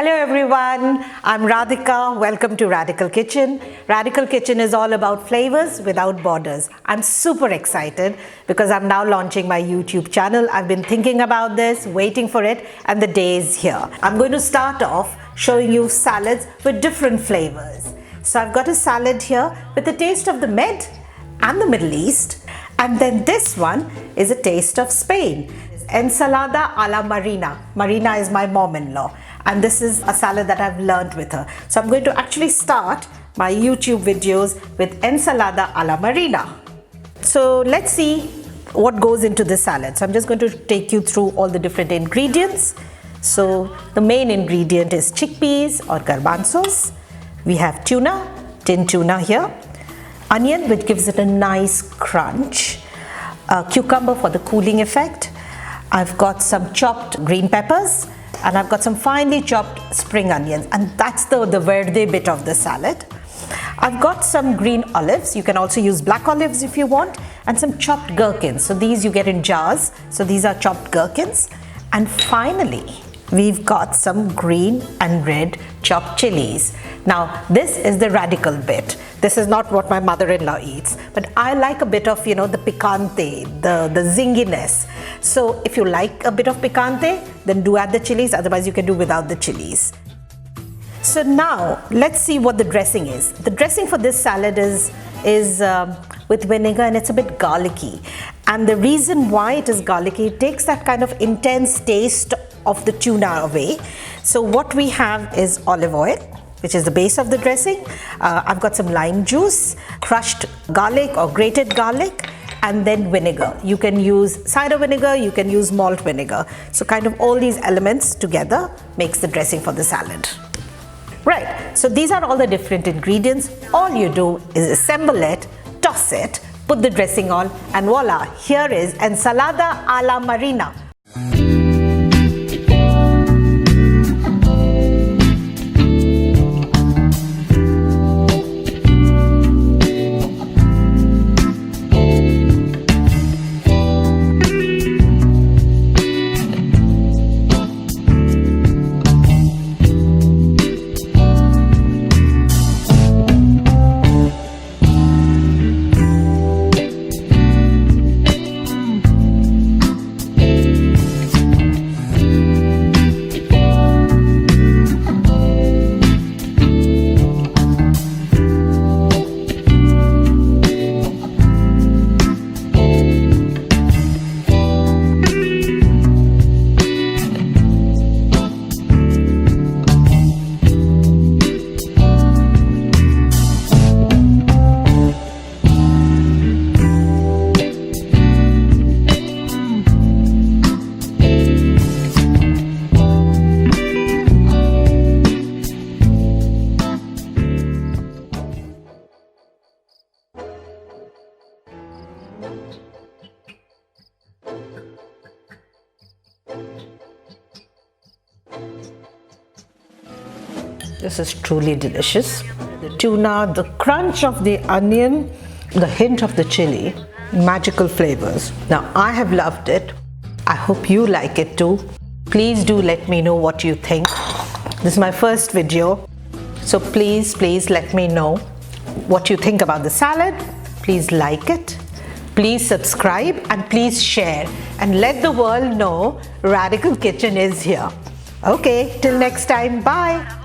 Hello everyone, I'm Radhika. Welcome to Radikal Kitchen. Radikal Kitchen is all about flavors without borders. I'm super excited because I'm now launching my YouTube channel. I've been thinking about this, waiting for it, and the day is here. I'm going to start off showing you salads with different flavors. So I've got a salad here with a taste of the Med and the Middle East. And then this one is a taste of Spain. Ensalada a la Marina. Marina is my mom-in-law. And this is a salad that I've learned with her. So I'm going to actually start my YouTube videos with Ensalada a la Marina. So let's see what goes into this salad. So I'm just going to take you through all the different ingredients. So the main ingredient is chickpeas or garbanzos. We have tuna, tin tuna here. Onion, which gives it a nice crunch. Cucumber for the cooling effect. I've got some chopped green peppers. And I've got some finely chopped spring onions, and that's the verde bit of the salad. I've got some green olives. You can also use black olives if you want, and some chopped gherkins. So these you get in jars. So these are chopped gherkins. And finally, we've got some green and red chopped chilies. Now, this is the radical bit. This is not what my mother-in-law eats, but I like a bit of, the picante, the zinginess. So if you like a bit of picante, then do add the chilies. Otherwise, you can do without the chilies. So now, let's see what the dressing is. The dressing for this salad is with vinegar, and it's a bit garlicky. And the reason why it is garlicky, it takes that kind of intense taste of the tuna away. So what we have is olive oil, which is the base of the dressing. I've got some lime juice, crushed garlic or grated garlic, and then vinegar. You can use cider vinegar, you can use malt vinegar. So kind of all these elements together makes the dressing for the salad. Right, so these are all the different ingredients. All you do is assemble it, toss it, put the dressing on, and voila, here is Ensalada a la Marina. This is truly delicious. The tuna, the crunch of the onion, the hint of the chili, magical flavors. Now, I have loved it. I hope you like it too. Please do let me know what you think. This is my first video. So please let me know what you think about the salad. Please like it. Please subscribe and please share. And let the world know Radikal Kitchen is here. Okay, till next time, bye.